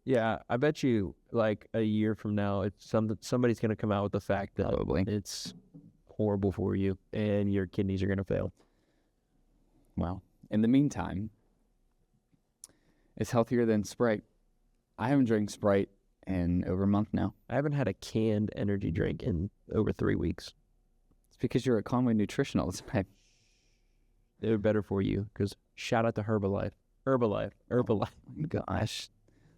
Yeah, I bet you like a year from now, it's somebody's going to come out with the fact that Probably. it's horrible for you and your kidneys are going to fail. Well, in the meantime, it's healthier than Sprite. I haven't drank Sprite in over a month now. I haven't had a canned energy drink in over 3 weeks. It's because you're at Conway Nutrition all the time. They're better for you because shout out to Herbalife. Herbalife. Oh my gosh.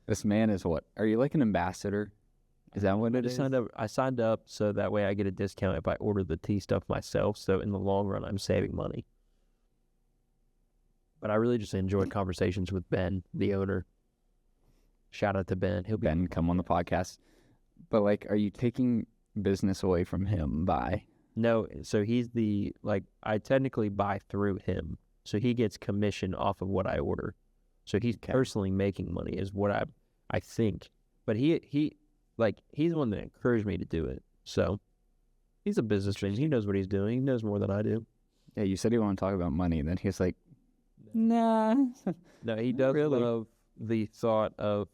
This man is what? Are you like an ambassador? Is that what it is? I signed up so that way I get a discount if I order the tea stuff myself. So in the long run, I'm saving money. But I really just enjoy conversations with Ben, the owner. Shout out to Ben. He'll be Ben, come on the podcast. But like, are you taking business away from him by? No, so he's I technically buy through him. So he gets commission off of what I order. So he's personally making money is what I think. But he's the one that encouraged me to do it. So he's a businessman. He knows what he's doing. He knows more than I do. Yeah, you said you want to talk about money, and then he's like, nah. No, he does really love the thought of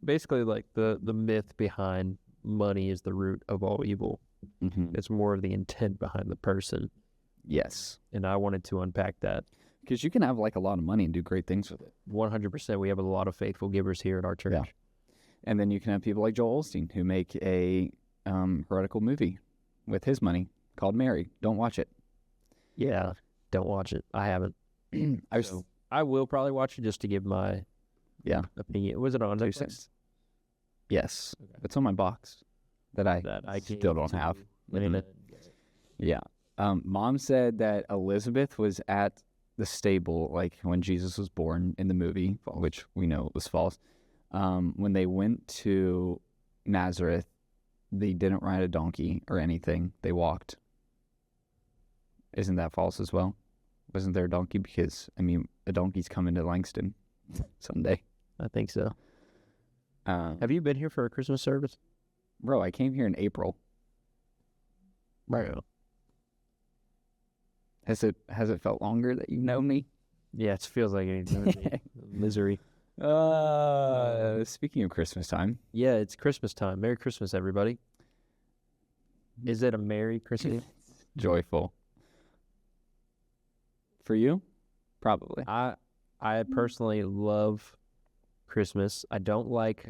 basically the myth behind money is the root of all evil. Mm-hmm. It's more of the intent behind the person. Yes. And I wanted to unpack that. Because you can have like a lot of money and do great things with it. 100%. We have a lot of faithful givers here at our church. Yeah. And then you can have people like Joel Osteen who make a heretical movie with his money called Mary. Don't watch it. Yeah. Don't watch it. I haven't. I will probably watch it just to give my opinion. Was it on Netflix? Yes. Okay. It's on my box that I still don't have. Mm-hmm. Yeah. Mom said that Elizabeth was at the stable like when Jesus was born in the movie, which we know was false. When they went to Nazareth, they didn't ride a donkey or anything. They walked. Isn't that false as well? Wasn't there a donkey? Because, I mean, a donkey's coming to Langston someday. I think so. Have you been here for a Christmas service? Bro, I came here in April. Right. Has it felt longer that you've known me? Yeah, it feels like eternity. Misery. Speaking of Christmas time. Yeah, it's Christmas time. Merry Christmas, everybody. Is it a Merry Christmas? Joyful. For you? Probably. I personally love Christmas. I don't like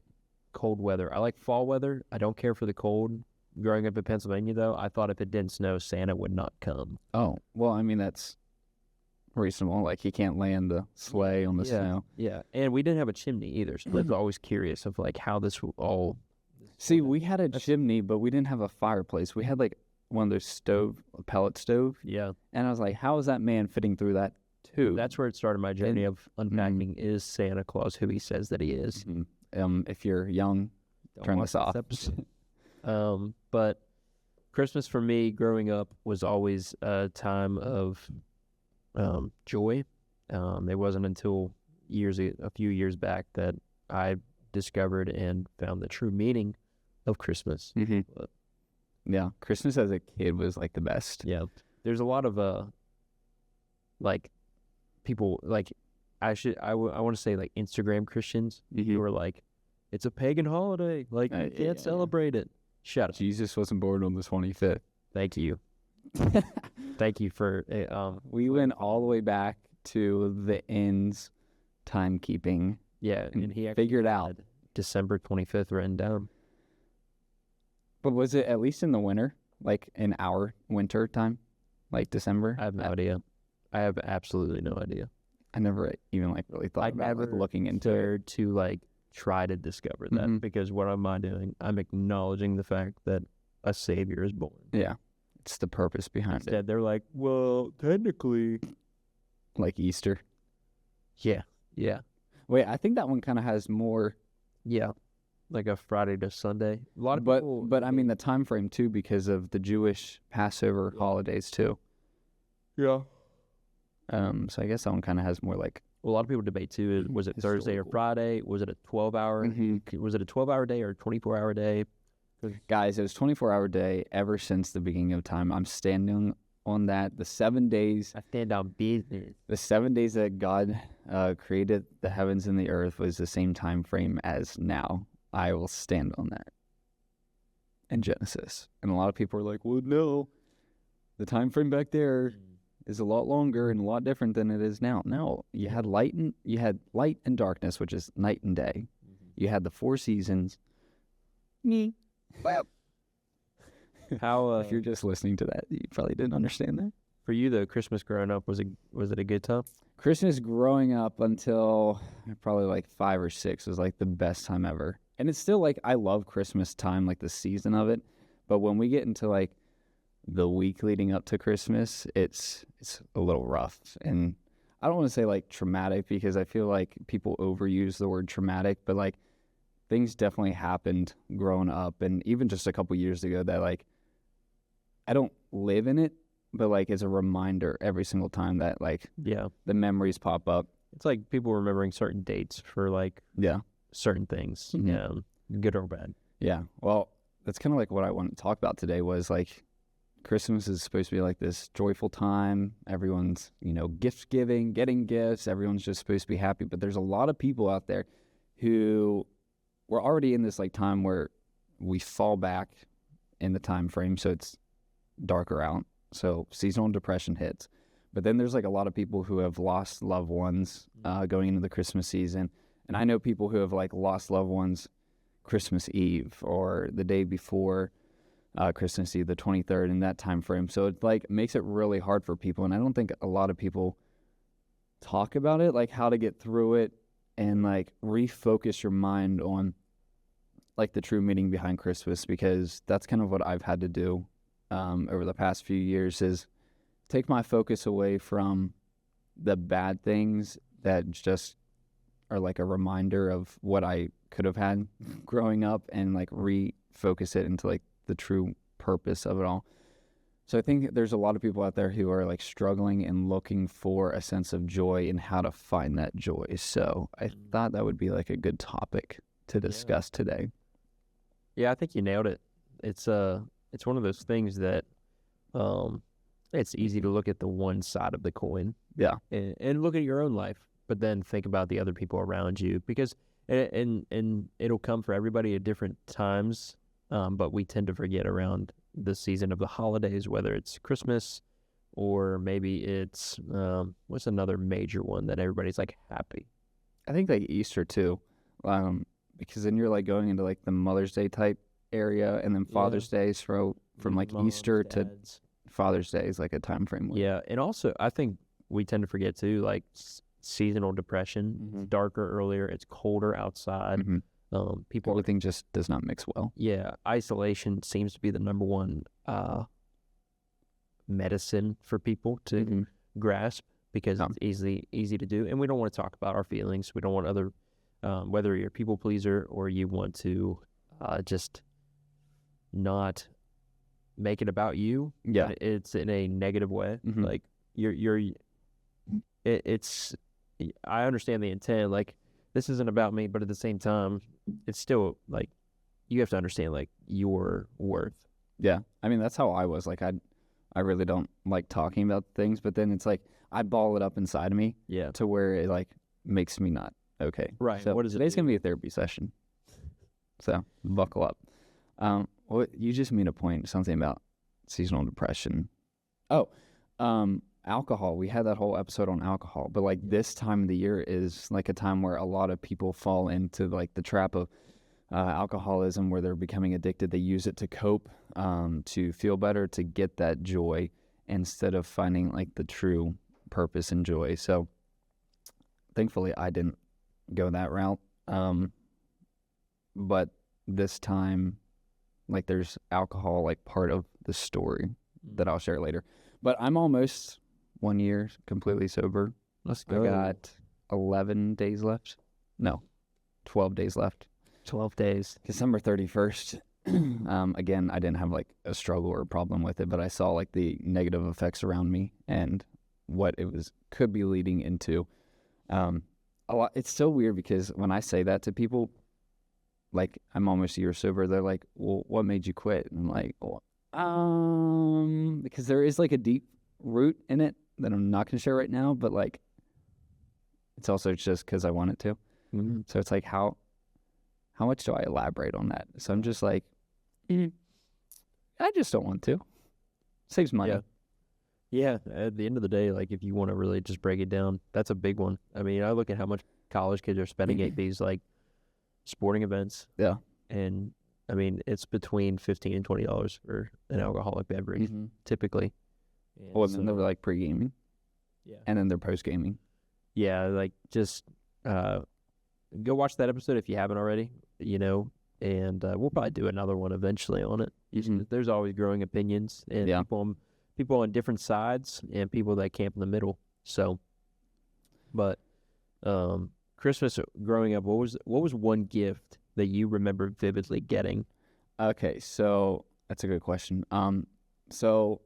cold weather. I like fall weather. I don't care for the cold. Growing up in Pennsylvania, though, I thought if it didn't snow, Santa would not come. Oh, well, I mean, that's reasonable. Like, he can't land the sleigh on the snow. Yeah, and we didn't have a chimney either, so I was always curious of, like, how this all... See, we had a chimney, but we didn't have a fireplace. We had, like, one of those pellet stove. Yeah. And I was like, how is that man fitting through that, too? That's where it started my journey of unpacking is Santa Claus who he says that he is. Mm-hmm. If you're young, turn this off. But Christmas for me growing up was always a time of joy. It wasn't until a few years back that I discovered and found the true meaning of Christmas. Mm-hmm. Yeah, Christmas as a kid was like the best. Yeah, there's a lot of people like I want to say like Instagram Christians who are like, it's a pagan holiday, like you can't celebrate it. Shut up. Jesus wasn't born on the 25th. Thank you. Thank you for we went all the way back to the end's timekeeping. Yeah, and he figured out December 25th written down. But was it at least in the winter, like in our winter time, like December? I have no idea. I have absolutely no idea. I never even like really thought about like, looking into it to like try to discover that because what am I doing? I'm acknowledging the fact that a savior is born. Yeah, it's the purpose behind it. They're like, well, technically, like Easter. Yeah. Wait, I think that one kind of has more. Yeah, like a Friday to Sunday. A lot of people, but I mean the time frame too because of the Jewish Passover holidays too. Yeah. So I guess that one kind of has more like. Well, a lot of people debate too. Was it Thursday or Friday? Was it a 12-hour? Was it a 12-hour day or a 24-hour day? Guys, it was a 24-hour day ever since the beginning of time. I'm standing on that. The 7 days, I stand on business. the 7 days that God created the heavens and the earth was the same time frame as now. I will stand on that in Genesis. And a lot of people are like, well, no, the time frame back there is a lot longer and a lot different than it is now. No, you had light and darkness, which is night and day. You had the 4 seasons. Well, How if you're just listening to that, you probably didn't understand that. for you though? Christmas growing up, was it a good time? Christmas growing up until probably like 5 or 6 was like the best time ever. And it's still like, I love Christmas time, like the season of it. But when we get into like the week leading up to Christmas, it's a little rough. And I don't want to say like traumatic, because I feel like people overuse the word traumatic, but like things definitely happened growing up. And even just a couple years ago that like, I don't live in it, but like it's a reminder every single time that like Yeah, the memories pop up. it's like people remembering certain dates for like Yeah. certain things, good or bad. Yeah. Well, that's kind of like what I wanted to talk about today was like Christmas is supposed to be like this joyful time. Everyone's, gift giving, getting gifts. Everyone's just supposed to be happy. But there's a lot of people out there who we're already in this like time where we fall back in the time frame. So it's darker out. So seasonal depression hits. But then there's like a lot of people who have lost loved ones going into the Christmas season. And I know people who have like lost loved ones Christmas Eve or the day before Christmas Eve, the 23rd, in that time frame. So it like makes it really hard for people. And I don't think a lot of people talk about it, like how to get through it and like refocus your mind on like the true meaning behind Christmas, because that's kind of what I've had to do over the past few years, is take my focus away from the bad things that just are like a reminder of what I could have had growing up, and like refocus it into like the true purpose of it all. So I think there's a lot of people out there who are like struggling and looking for a sense of joy and how to find that joy. So I thought that would be like a good topic to discuss today. Yeah, I think you nailed it. It's one of those things that it's easy to look at the one side of the coin. Yeah. And look at your own life, but then think about the other people around you, because and it'll come for everybody at different times. But we tend to forget around the season of the holidays, whether it's Christmas or maybe it's what's another major one that everybody's like happy. I think like Easter too, because then you're like going into like the Mother's Day type area, and then Father's Day. So from like Moms, Easter dads. to Father's Day is like a time frame. Yeah, and also I think we tend to forget too, like seasonal depression. It's darker earlier. It's colder outside. People Everything just does not mix well. Yeah, isolation seems to be the number one medicine for people to grasp, because it's easy to do, and we don't want to talk about our feelings. We don't want other, whether you're a people pleaser or you want to just not make it about you. Yeah, it's in a negative way. Like it's. I understand the intent. Like, this isn't about me, but at the same time, it's still like you have to understand like your worth. Yeah. I mean, that's how I was. Like, I really don't like talking about things, but then it's like I ball it up inside of me. Yeah. To where it like makes me not okay. Right. So what is today's gonna be a therapy session. So buckle up. Well, you just made a point, something about seasonal depression. Oh, alcohol. We had that whole episode on alcohol, but like this time of the year is like a time where a lot of people fall into like the trap of alcoholism, where they're becoming addicted. They use it to cope, to feel better, to get that joy, instead of finding like the true purpose and joy. So thankfully I didn't go that route. But this time, like, there's alcohol like part of the story that I'll share later. But I'm almost 1 year completely sober. Let's go. I got 11 days left. No, 12 days left. 12 days. December 31st. Again, I didn't have like a struggle or a problem with it, but I saw like the negative effects around me and what it could be leading into. A lot. It's so weird because when I say that to people, like, I'm almost a year sober, they're like, well, what made you quit? And I'm like, well, Because there is like a deep root in it that I'm not gonna share right now, but like it's also just because I want it to. Mm-hmm. So it's like how much do I elaborate on that? So I'm just like, I just don't want to. Saves money. Yeah. At the end of the day, like if you want to really just break it down, that's a big one. I mean, I look at how much college kids are spending at these like sporting events. Yeah. And I mean, it's between $15 and $20 for an alcoholic beverage, typically. Well, and then they're like pre-gaming. Yeah. And then they're post-gaming. Yeah, like just go watch that episode if you haven't already, and we'll probably do another one eventually on it. There's always growing opinions and people on different sides and people that camp in the middle. So, but Christmas growing up, what was one gift that you remember vividly getting? Okay, so that's a good question. So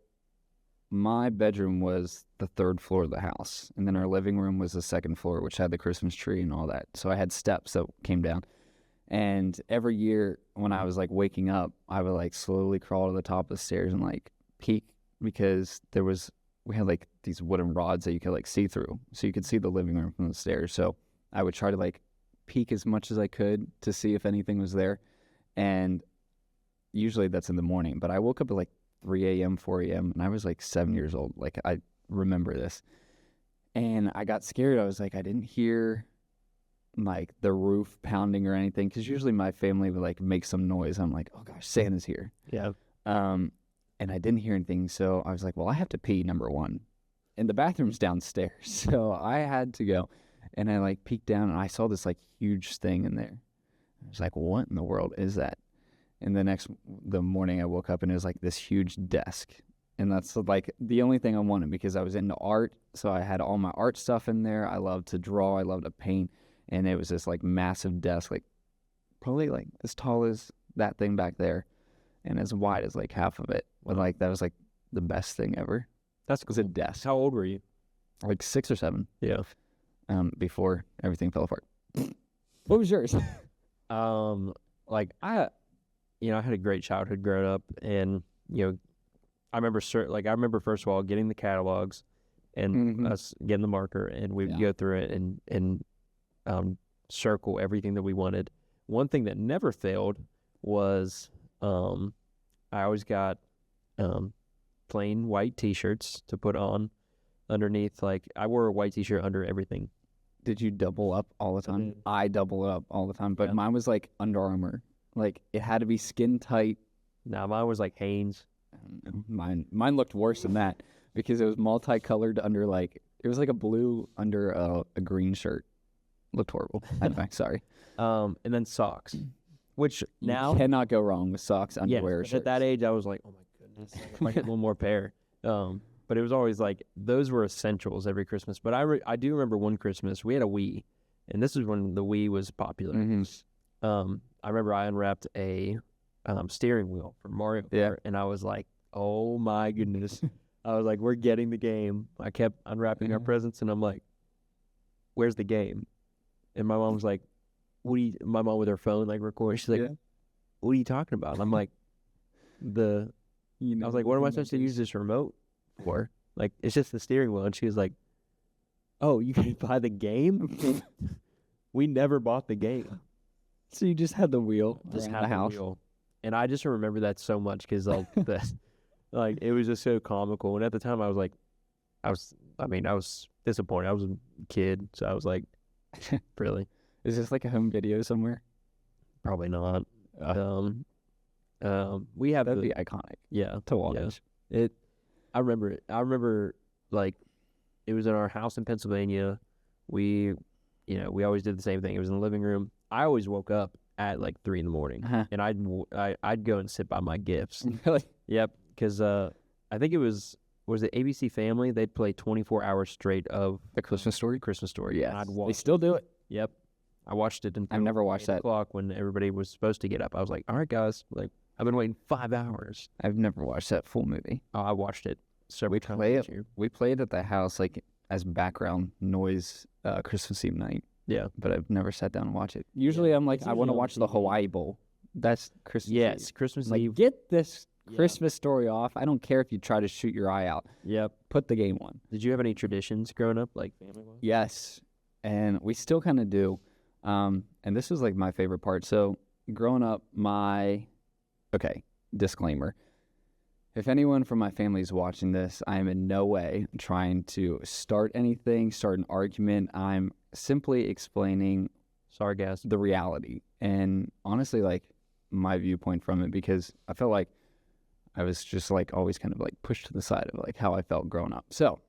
my bedroom was the third floor of the house, and then our living room was the second floor, which had the Christmas tree and all that. So I had steps that came down. And every year when I was like waking up, I would like slowly crawl to the top of the stairs and like peek, because we had like these wooden rods that you could like see through. So you could see the living room from the stairs. So I would try to like peek as much as I could to see if anything was there. And usually that's in the morning, but I woke up at like 3 a.m., 4 a.m., and I was like 7 years old. Like, I remember this. And I got scared. I was like, I didn't hear like the roof pounding or anything, because usually my family would like make some noise. I'm like, oh gosh, Santa's here. Yeah. And I didn't hear anything. So I was like, well, I have to pee, number one. And the bathroom's downstairs. So I had to go. And I like peeked down and I saw this like huge thing in there. I was like, what in the world is that? And the morning I woke up and it was like this huge desk. And that's like the only thing I wanted, because I was into art. So I had all my art stuff in there. I love to draw. I love to paint. And it was this like massive desk, like probably like as tall as that thing back there and as wide as like half of it. But like that was like the best thing ever. That's cool. It was a desk. How old were you? Like 6 or 7. Yeah. Before everything fell apart. What was yours? Like I had a great childhood growing up, and I remember first of all getting the catalogs and us getting the marker, and we would go through it and circle everything that we wanted. One thing that never failed was I always got plain white T-shirts to put on underneath. Like I wore a white T-shirt under everything. Did you double up all the time? I double up all the time, but mine was like Under Armour. Like it had to be skin tight. Nah, mine was like Hanes. Mine looked worse than that, because it was multicolored under like, it was like a blue under a green shirt. Looked horrible. Anyway, sorry. And then socks, which now you cannot go wrong with socks, underwear, shirts. At that age, I was like, oh my goodness, if I get one more pair. But it was always like those were essentials every Christmas. But I do remember one Christmas we had a Wii, and this is when the Wii was popular. I remember I unwrapped a steering wheel for Mario Kart, and I was like, oh my goodness. I was like, we're getting the game. I kept unwrapping our presents, and I'm like, where's the game? And my mom was like, my mom with her phone like recording. She's like, what are you talking about? And I'm like, I was like, what am I supposed to use this remote for? Like, it's just the steering wheel. And she was like, oh, you can buy the game? We never bought the game. So you just had the wheel, just had the house. Wheel. And I just remember that so much, because like like it was just so comical. And at the time I was disappointed. I was a kid, so I was like, really? Is this like a home video somewhere? Probably not. We have that'd be iconic. Yeah, to watch. Yeah. I remember it. I remember like it was in our house in Pennsylvania. We always did the same thing. It was in the living room. I always woke up at like 3 a.m, and I'd go and sit by my gifts. Really? Yep. Because I think it was it ABC Family? They'd play 24 hours straight of The Christmas Story. Christmas Story. Yeah, they still do it. Yep. I watched it until I've never watched 8 that. o'clock when everybody was supposed to get up. I was like, all right, guys, like I've been waiting 5 hours. I've never watched that full movie. Oh, I watched it several times. We played at the house like as background noise Christmas Eve night. Yeah. But I've never sat down and watched it. Usually I'm like, I want to watch the Hawaii Bowl. That's Christmas Eve. Yes, Christmas like, Eve. Get this Yeah. Christmas Story off. I don't care if you try to shoot your eye out. Yep. Put the game on. Did you have any traditions growing up, like family-wise? Yes, and we still kind of do. And this was like my favorite part. So growing up, okay, disclaimer. If anyone from my family is watching this, I am in no way trying to start anything, start an argument. I'm simply explaining Sargassum. the reality and honestly, like, my viewpoint from it, because I felt like I was just like always kind of like pushed to the side of like how I felt growing up. So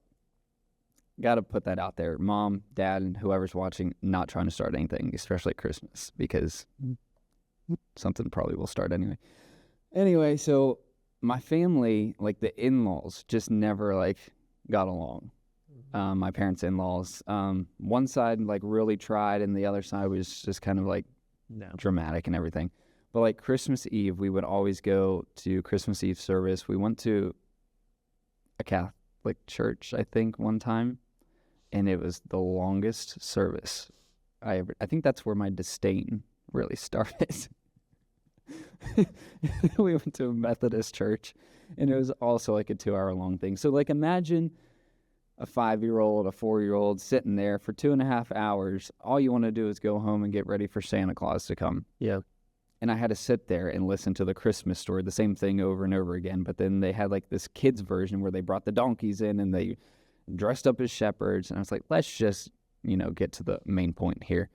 got to put that out there. Mom, dad, and whoever's watching, not trying to start anything, especially at Christmas, because something probably will start anyway. Anyway, so my family, like the in-laws, just never like got along. My parents' in-laws, one side like really tried, and the other side was just kind of like dramatic and everything. But like Christmas Eve, we would always go to Christmas Eve service. We went to a Catholic church, I think, one time, and it was the longest service I ever. I think that's where my disdain really started. We went to a Methodist church, and it was also like a 2-hour-long thing. So like imagine a 5-year-old, a 4-year-old sitting there for 2.5 hours. All you want to do is go home and get ready for Santa Claus to come. Yeah. And I had to sit there and listen to the Christmas story, the same thing over and over again. But then they had like this kids version where they brought the donkeys in and they dressed up as shepherds. And I was like, let's just, get to the main point here.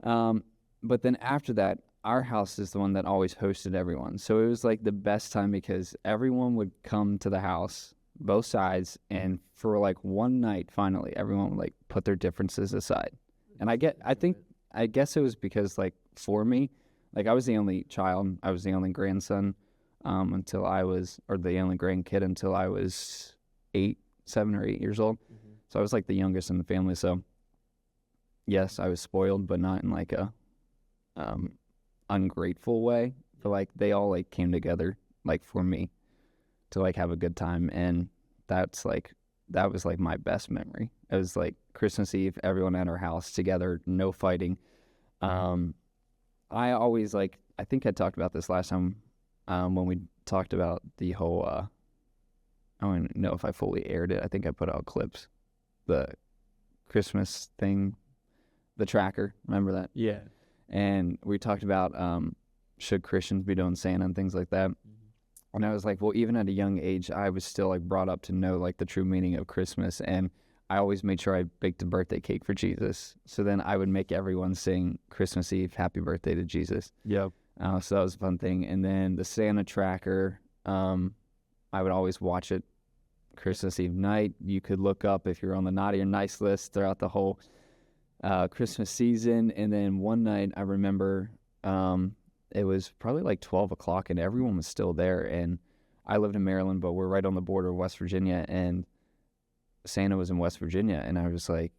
But then after that, our house is the one that always hosted everyone. So it was like the best time because everyone would come to the house, both sides. And for like one night, finally, everyone would like put their differences aside. And I guess it was because like for me, like I was the only child, I was the only grandson until I was, or the only grandkid until I was 7 or 8 years old. Mm-hmm. So I was like the youngest in the family. So yes, I was spoiled, but not in like a ungrateful way. But like they all like came together like for me to like have a good time, and that was like my best memory. It was like Christmas Eve, everyone at our house together, no fighting. I always I think I talked about this last time when we talked about the whole, I don't know if I fully aired it. I think I put out clips. The Christmas thing, the tracker, remember that? Yeah. And we talked about should Christians be doing Santa and things like that. Mm-hmm. And I was like, well, even at a young age, I was still like brought up to know like the true meaning of Christmas. And I always made sure I baked a birthday cake for Jesus. So then I would make everyone sing Christmas Eve, Happy Birthday to Jesus. Yep. So that was a fun thing. And then the Santa tracker, I would always watch it Christmas Eve night. You could look up if you're on the naughty or nice list throughout the whole Christmas season. And then one night I remember it was probably like 12 o'clock and everyone was still there. And I lived in Maryland, but we're right on the border of West Virginia. And Santa was in West Virginia, and I was like,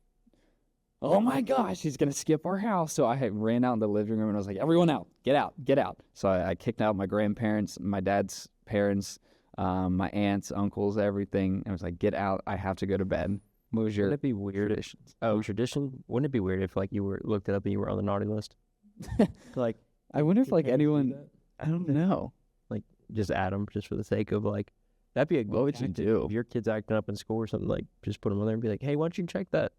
oh my gosh, he's going to skip our house. So I ran out in the living room, and I was like, everyone out, get out, get out. So I kicked out my grandparents, my dad's parents, my aunts, uncles, everything. I was like, get out, I have to go to bed. What was your Wouldn't it be weird? traditions? Tradition? Wouldn't it be weird if like you were looked it up and you were on the naughty list? Like, I wonder if like anyone, I don't know. Like just add them just for the sake of like, that'd be a good What would you tactic. do? If your kid's acting up in school or something, like just put them on there and be like, hey, why don't you check that?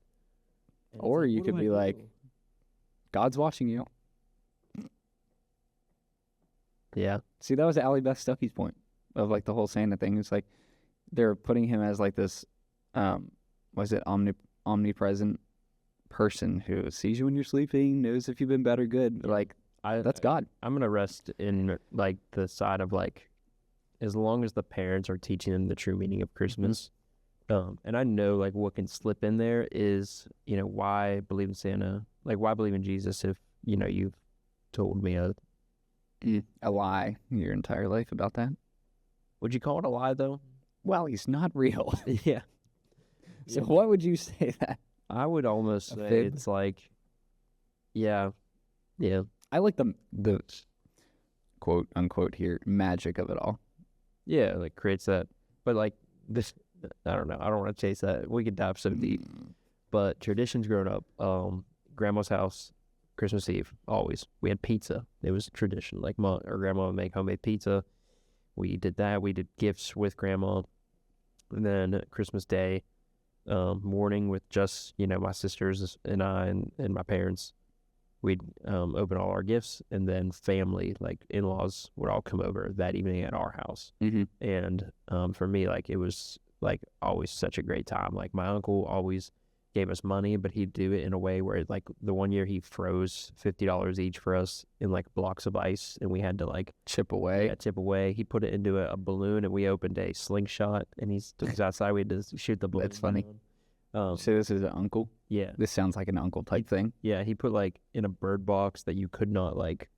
And Or like, you what could do I be do? like, God's watching you. Yeah. See, that was Allie Beth Stuckey's point of like the whole Santa thing. It's like they're putting him as like this, omnipresent person who sees you when you're sleeping, knows if you've been bad or good. Like, that's God. I'm gonna rest in like the side of like, as long as the parents are teaching them the true meaning of Christmas, and I know like what can slip in there is, why believe in Santa, like why believe in Jesus if you've told me a lie your entire life about that. Would you call it a lie though? Well, he's not real. Yeah. So what would you say that? I would almost A say fib? it's like, yeah. I like the quote unquote here magic of it all. Yeah, like creates that. But like this, I don't know. I don't want to chase that. We could dive so deep. But traditions growing up, grandma's house, Christmas Eve, always. We had pizza. It was a tradition. Like mom or grandma would make homemade pizza. we did that. We did gifts with grandma. And then Christmas Day morning with just, my sisters and I and my parents, we'd open all our gifts, and then family, like in-laws, would all come over that evening at our house. And for me, like, it was like always such a great time. Like, my uncle always gave us money, but he'd do it in a way where, like, the one year he froze $50 each for us in like blocks of ice, and we had to like chip away. Yeah, chip away. He put it into a balloon, and we opened a slingshot, and he took us outside. We had to shoot the balloon. That's funny. So this is an uncle? Yeah. This sounds like an uncle type thing. Yeah, he put like in a bird box that you could not like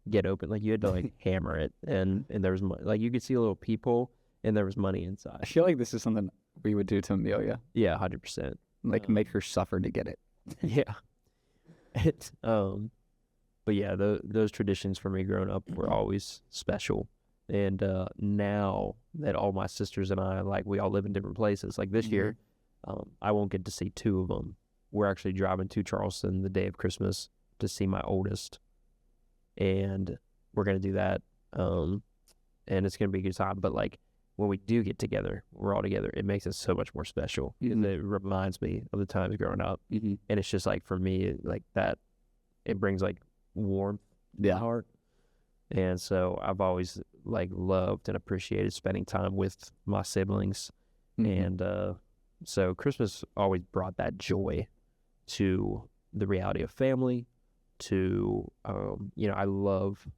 get open. Like, you had to like hammer it, and there was like, you could see a little peephole, and there was money inside. I feel like this is something we would do to Amelia. Yeah, 100%. Like, make her suffer to get it. Yeah. But yeah, those traditions for me growing up were always special. And now that all my sisters and I, like, we all live in different places, like this year, I won't get to see two of them. We're actually driving to Charleston the day of Christmas to see my oldest, and we're going to do that. And it's going to be a good time. But like, when we do get together, we're all together, it makes it so much more special. And it reminds me of the times growing up. And it's just like, for me, like, that, it brings like warmth to my heart. And so I've always like loved and appreciated spending time with my siblings. And so Christmas always brought that joy to the reality of family, to, I love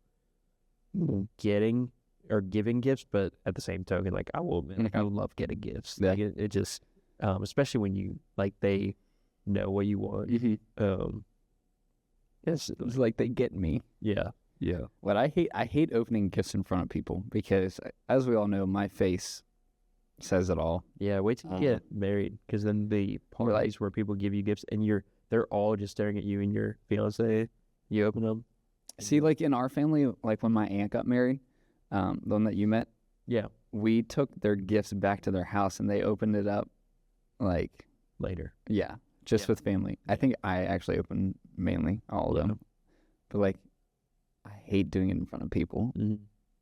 getting or giving gifts, but at the same token, like, I will admit, like, I love getting gifts. Like, it just, especially when you, like, they know what you want. It's like they get me. Yeah. What I hate opening gifts in front of people, because, as we all know, my face says it all. Yeah, wait till you get married, because then the parties where people give you gifts and they're all just staring at you and your fiance, you open them. See, like, in our family, like, when my aunt got married, the one that you met, we took their gifts back to their house, and they opened it up, like, later. With family. I think I actually opened mainly all of them, but like, I hate doing it in front of people.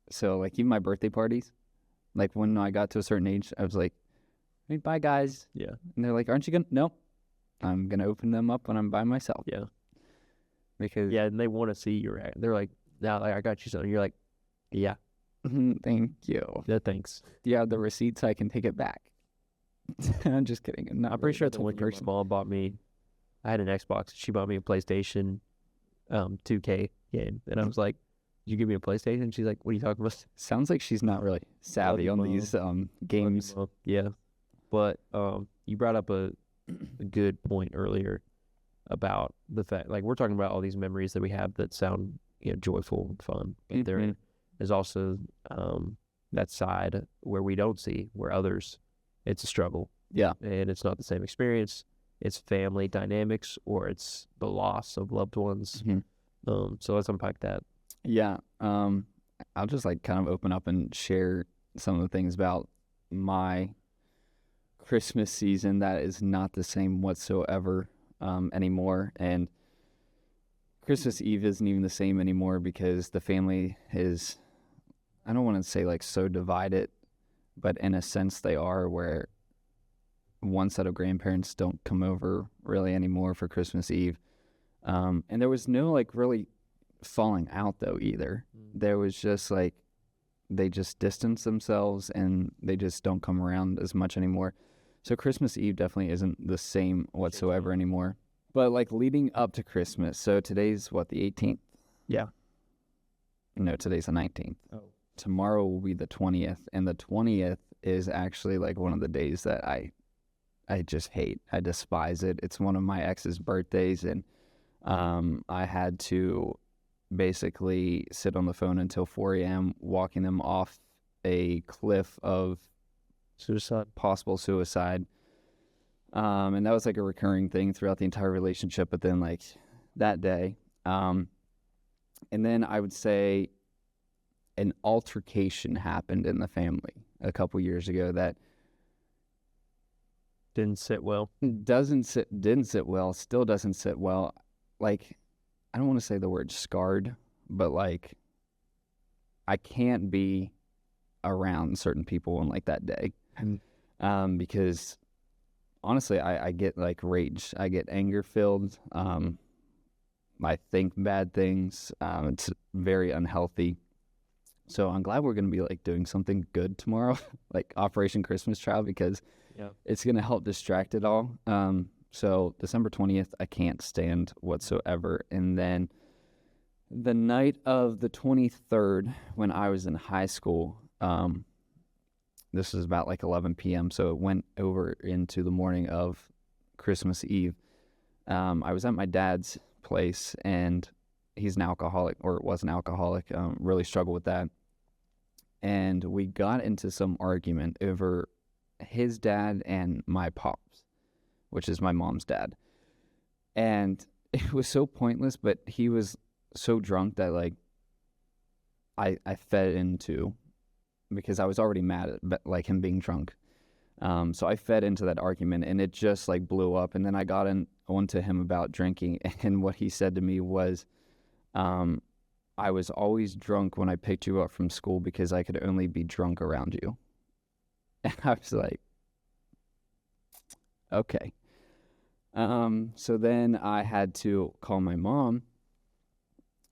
So like, even my birthday parties, like, when I got to a certain age, I was like, hey, bye guys. And they're like, aren't you gonna? No, I'm gonna open them up when I'm by myself. Because and they want to see your reaction. They're like, now, like, I got you something. You're like, yeah. Thank you. Yeah, thanks. Do you have the receipts so I can take it back? I'm just kidding. I'm pretty sure it's when your mom bought me. I had an Xbox. She bought me a PlayStation 2K game. And I was like, did you give me a PlayStation? She's like, what are you talking about? Sounds like she's not really savvy on these games. Yeah. But you brought up a good point earlier about the fact, like, we're talking about all these memories that we have that sound, joyful and fun. But there is also that side where we don't see, where others, it's a struggle. And it's not the same experience. It's family dynamics, or it's the loss of loved ones. So let's unpack that. I'll just like kind of open up and share some of the things about my Christmas season that is not the same whatsoever anymore. And Christmas Eve isn't even the same anymore, because the family is, I don't want to say like so divided, but in a sense they are, where one set of grandparents don't come over really anymore for Christmas Eve. And there was no like really falling out though either. There was just like, they just distance themselves and they just don't come around as much anymore. So Christmas Eve definitely isn't the same whatsoever anymore. But like, leading up to Christmas, so today's what, the 18th? No, today's the 19th. Tomorrow will be the 20th, and the 20th is actually like one of the days that I just hate. I despise it. It's one of my ex's birthdays, and I had to basically sit on the phone until 4 a.m. walking them off a cliff of possible suicide. And that was like a recurring thing throughout the entire relationship, but then like that day. And then I would say an altercation happened in the family a couple years ago that didn't sit well. Didn't sit well, still doesn't sit well. Like, I don't want to say the word scarred, but like, I can't be around certain people on like that day. Because honestly, I get like rage. I get anger filled. I think bad things. It's very unhealthy. So I'm glad we're going to be like doing something good tomorrow, like Operation Christmas Child, because it's going to help distract it all. So December 20th, I can't stand whatsoever. And then the night of the 23rd, when I was in high school, this was about like 11 p.m. So it went over into the morning of Christmas Eve. I was at my dad's place, and he's an alcoholic, or was an alcoholic, really struggled with that. And we got into some argument over his dad and my pops, which is my mom's dad. And it was so pointless, but he was so drunk that like I fed into, because I was already mad at like him being drunk. So I fed into that argument, and it just like blew up. And then I got onto him about drinking, and what he said to me was, I was always drunk when I picked you up from school because I could only be drunk around you. And I was like, okay. So then I had to call my mom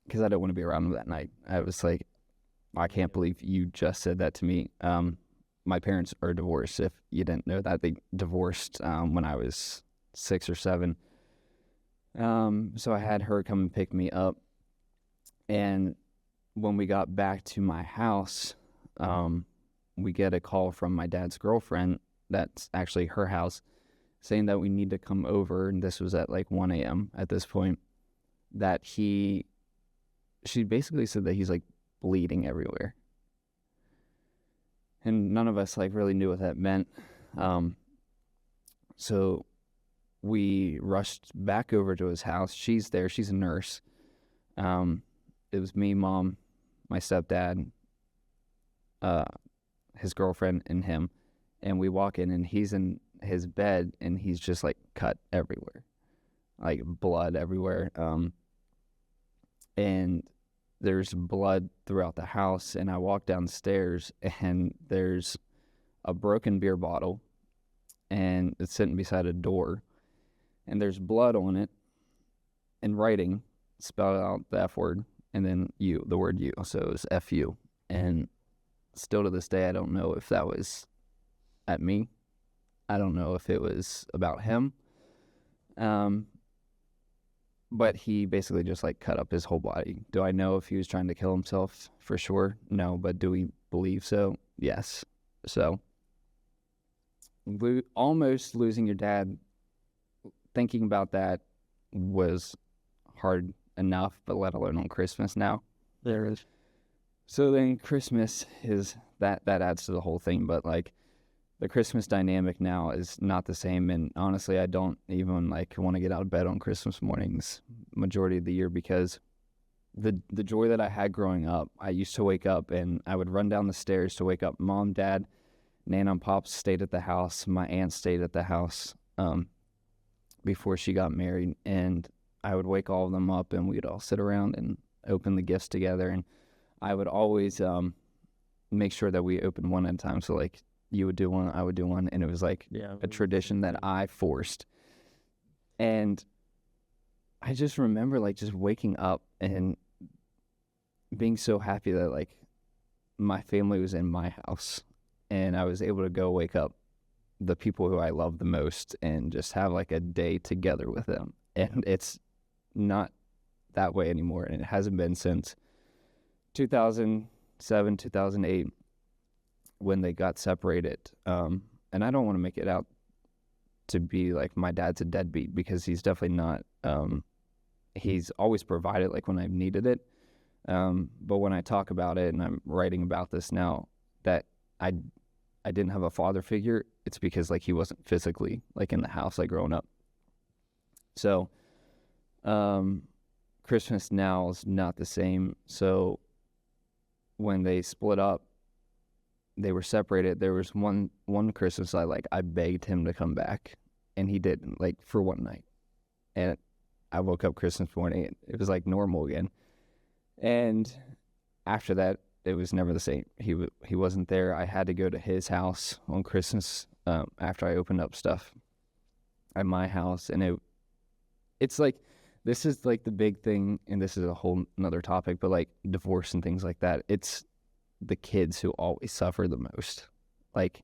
because I didn't want to be around him that night. I was like, I can't believe you just said that to me. My parents are divorced. If you didn't know that, they divorced when I was 6 or 7. So I had her come and pick me up. And when we got back to my house, we get a call from my dad's girlfriend, that's actually her house, saying that we need to come over. And this was at like 1 a.m. at this point, that she basically said that he's like bleeding everywhere. And none of us like really knew what that meant. So we rushed back over to his house. She's there. She's a nurse. It was me, Mom, my stepdad, his girlfriend, and him. And we walk in, and he's in his bed, and he's just like cut everywhere, like blood everywhere. And there's blood throughout the house. And I walk downstairs, and there's a broken beer bottle, and it's sitting beside a door, and there's blood on it, and writing spelled out the F word, and then you, the word you. So it was F-U. And still to this day, I don't know if that was at me. I don't know if it was about him. But he basically just like cut up his whole body. Do I know if he was trying to kill himself? For sure, no. But do we believe so? Yes. So almost losing your dad, thinking about that was hard enough, but let alone on Christmas now. There is. So then Christmas is that adds to the whole thing, but like the Christmas dynamic now is not the same. And honestly, I don't even like want to get out of bed on Christmas mornings majority of the year, because the joy that I had growing up, I used to wake up and I would run down the stairs to wake up Mom, Dad, Nana and Pops stayed at the house. My aunt stayed at the house before she got married, and I would wake all of them up, and we'd all sit around and open the gifts together. And I would always make sure that we opened one at a time. So like you would do one, I would do one, and it was like a tradition that I forced. And I just remember like just waking up and being so happy that like my family was in my house, and I was able to go wake up the people who I love the most and just have like a day together with them. And it's not that way anymore, and it hasn't been since 2007, 2008, when they got separated. And I don't want to make it out to be like my dad's a deadbeat, because he's definitely not. He's always provided like when I've needed it. But when I talk about it, and I'm writing about this now, that I didn't have a father figure, it's because like he wasn't physically like in the house like growing up. So Christmas now is not the same. So when they split up, they were separated. There was one Christmas I begged him to come back, and he didn't, like for one night. And I woke up Christmas morning, and it was like normal again. And after that, it was never the same. He wasn't there. I had to go to his house on Christmas after I opened up stuff at my house, and it's like, this is like the big thing, and this is a whole another topic, but like divorce and things like that, it's the kids who always suffer the most. Like,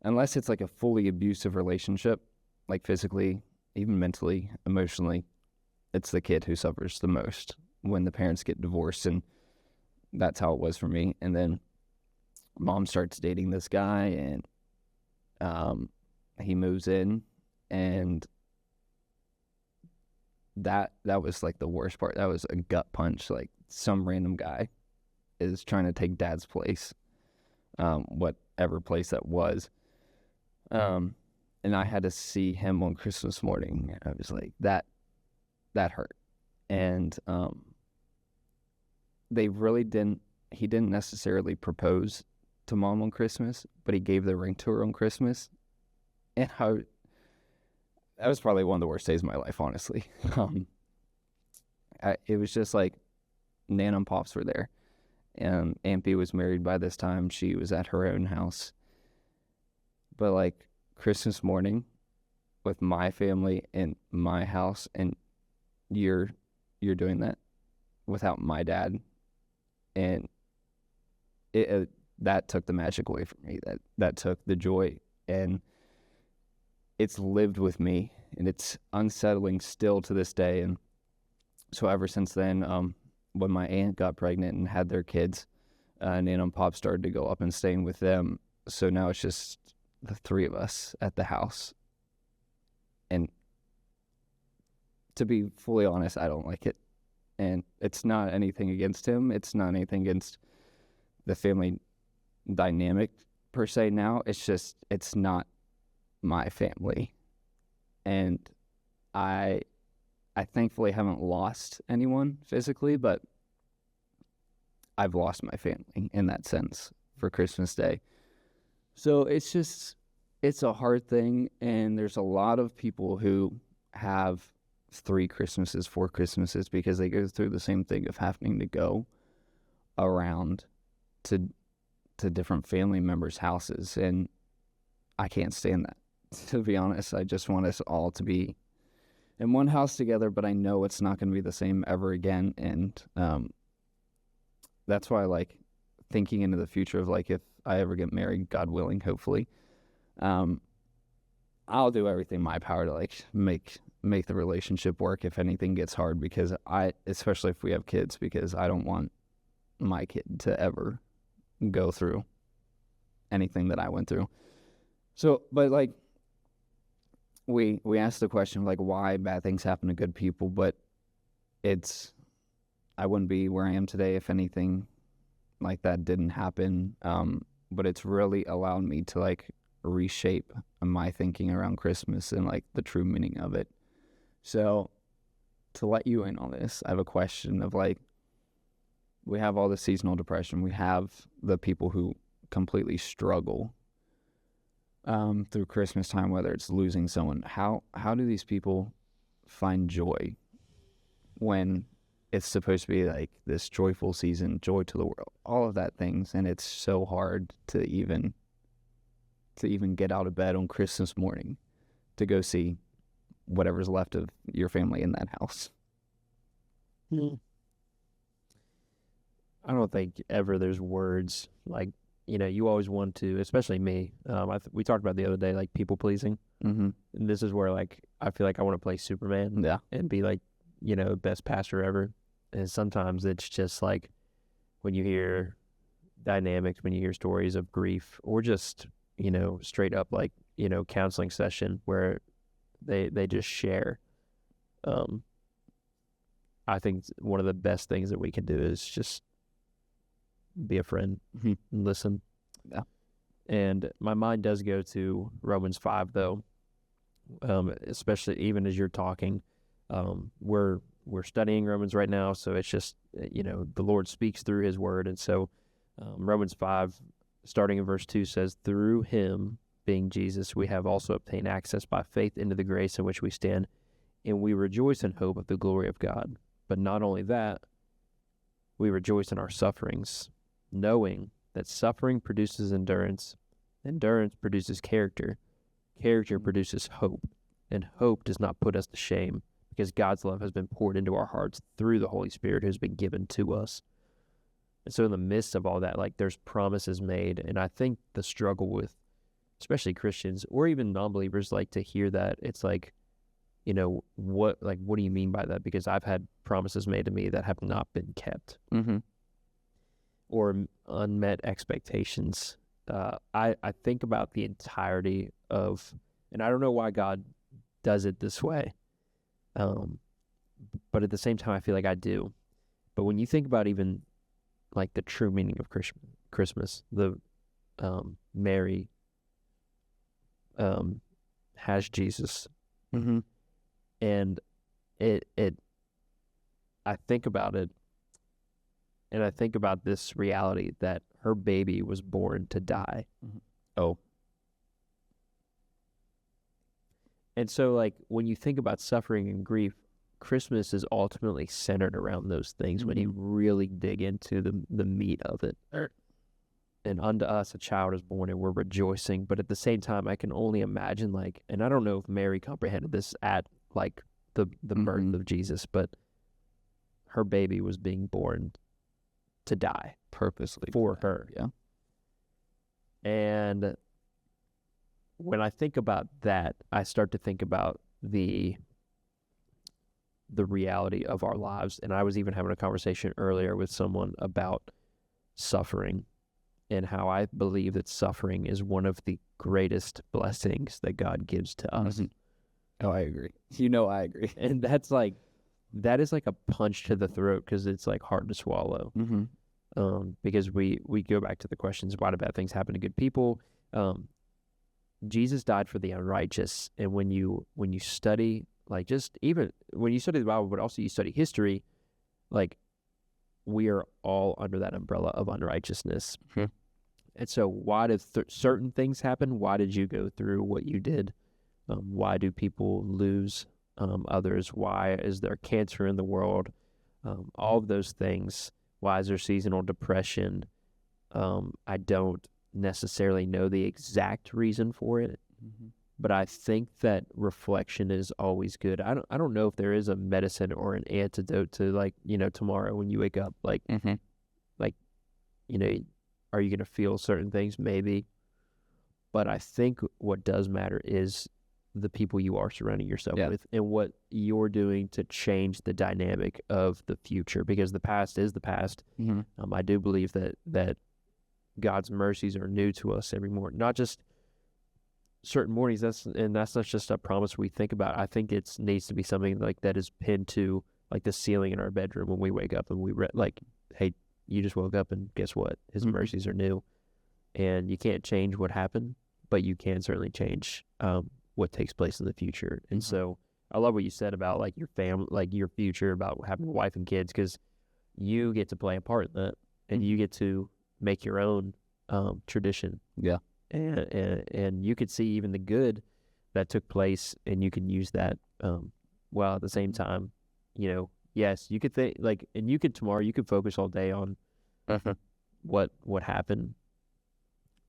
unless it's like a fully abusive relationship, like physically, even mentally, emotionally, it's the kid who suffers the most when the parents get divorced. And that's how it was for me. And then mom starts dating this guy, and he moves in, and that was like the worst part. That was a gut punch. Like, some random guy is trying to take dad's place, whatever place that was. And I had to see him on Christmas morning. I was like, that hurt. And he didn't necessarily propose to mom on Christmas, but he gave the ring to her on Christmas. And that was probably one of the worst days of my life, honestly. It was just like, Nana and Pops were there. And Aunt B was married by this time. She was at her own house. But like, Christmas morning with my family in my house, and you're doing that without my dad, and that took the magic away from me. That took the joy, and it's lived with me, and it's unsettling still to this day. And so ever since then, when my aunt got pregnant and had their kids, Nana and Pop started to go up and staying with them. So now it's just the three of us at the house. And to be fully honest, I don't like it. And it's not anything against him. It's not anything against the family dynamic per se now. It's just, it's not my family. And I thankfully haven't lost anyone physically, but I've lost my family in that sense for Christmas Day. So it's a hard thing, and there's a lot of people who have 3 Christmases, 4 Christmases, because they go through the same thing of having to go around to different family members' houses, and I can't stand that. To be honest, I just want us all to be in one house together, but I know it's not going to be the same ever again, and that's why I like thinking into the future of, like, if I ever get married, God willing, hopefully, I'll do everything in my power to like make the relationship work if anything gets hard, because especially if we have kids, because I don't want my kid to ever go through anything that I went through. So, but like, we asked the question of like, why bad things happen to good people, but I wouldn't be where I am today if anything like that didn't happen. But it's really allowed me to like reshape my thinking around Christmas and like the true meaning of it. So to let you in on this, I have a question of like, we have all the seasonal depression. We have the people who completely struggle through Christmas time, whether it's losing someone. How do these people find joy when it's supposed to be like this joyful season, joy to the world, all of that things, and it's so hard to even get out of bed on Christmas morning to go see whatever's left of your family in that house? I don't think ever there's words like, you always want to, especially me. We talked about the other day, like people pleasing. Mm-hmm. And this is where like, I feel like I want to play Superman, Yeah, and be like, best pastor ever. And sometimes it's just like when you hear dynamics, when you hear stories of grief, or just, straight up like, counseling session where they just share. I think one of the best things that we can do is just be a friend and listen. Yeah. And my mind does go to Romans 5 though, especially even as you're talking. We're studying Romans right now, so it's just, the Lord speaks through his word. And so Romans 5, starting in verse 2 says, "Through him," being Jesus, "we have also obtained access by faith into the grace in which we stand, and we rejoice in hope of the glory of God. But not only that, we rejoice in our sufferings, knowing that suffering produces endurance, endurance produces character, character produces hope, and hope does not put us to shame, because God's love has been poured into our hearts through the Holy Spirit who's been given to us. And so in the midst of all that, like, there's promises made, and I think the struggle with, especially Christians or even non-believers, like, to hear that, it's like, you know, what do you mean by that? Because I've had promises made to me that have not been kept, or unmet expectations. I think about the entirety of, and I don't know why God does it this way, but at the same time, I feel like I do. But when you think about even like the true meaning of Christmas, the Mary has Jesus, and I think about it, and I think about this reality that her baby was born to die. Oh. And so, like, when you think about suffering and grief, Christmas is ultimately centered around those things when you really dig into the meat of it. And unto us a child is born, and we're rejoicing. But at the same time, I can only imagine, like, and I don't know if Mary comprehended this at, like, the birth of Jesus, but her baby was being born to die Purposely for her. Yeah. And when I think about that, I start to think about the reality of our lives. And I was even having a conversation earlier with someone about suffering and how I believe that suffering is one of the greatest blessings that God gives to us. Oh, I agree. You know, I agree. And that is like a punch to the throat, because it's like hard to swallow. Because we go back to the questions, why do bad things happen to good people? Jesus died for the unrighteous. And when you study, like, just even when you study the Bible, but also you study history, like, we are all under that umbrella of unrighteousness. And so why did certain things happen? Why did you go through what you did? Why do people lose others? Why is there cancer in the world? All of those things. Why is there seasonal depression? I don't necessarily know the exact reason for it, but I think that reflection is always good. I don't know if there is a medicine or an antidote to, like, you know, tomorrow when you wake up, like, like, you know, are you going to feel certain things? Maybe. But I think what does matter is the people you are surrounding yourself with, and what you're doing to change the dynamic of the future, because the past is the past. I do believe that God's mercies are new to us every morning, not just certain mornings. That's not just a promise we think about. I think it needs to be something like that is pinned to, like, the ceiling in our bedroom when we wake up and we like, hey, you just woke up and guess what? His mercies are new. And you can't change what happened, but you can certainly change what takes place in the future. And so I love what you said about, like, your family, like, your future, about having a wife and kids, because you get to play a part in that, and you get to make your own tradition. Yeah. And you could see even the good that took place, and you can use that. While at the same time, you know, yes, you could think, like, and you could tomorrow, you could focus all day on what happened.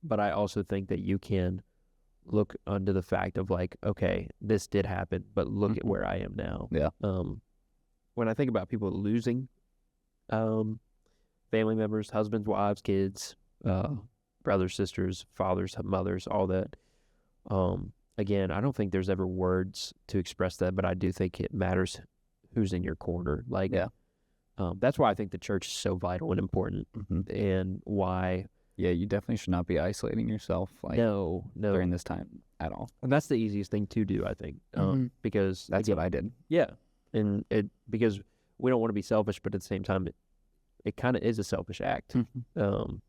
But I also think that you can look under the fact of, like, okay, this did happen, but look at where I am now. Yeah. When I think about people losing family members, husbands, wives, kids, brothers, sisters, fathers, mothers, all that. Again, I don't think there's ever words to express that, but I do think it matters who's in your corner. Like, that's why I think the church is so vital and important, and why. Yeah, you definitely should not be isolating yourself, like, no during this time at all. And that's the easiest thing to do, I think, because that's what I did. Yeah, and because we don't want to be selfish, but at the same time, it kind of is a selfish act. And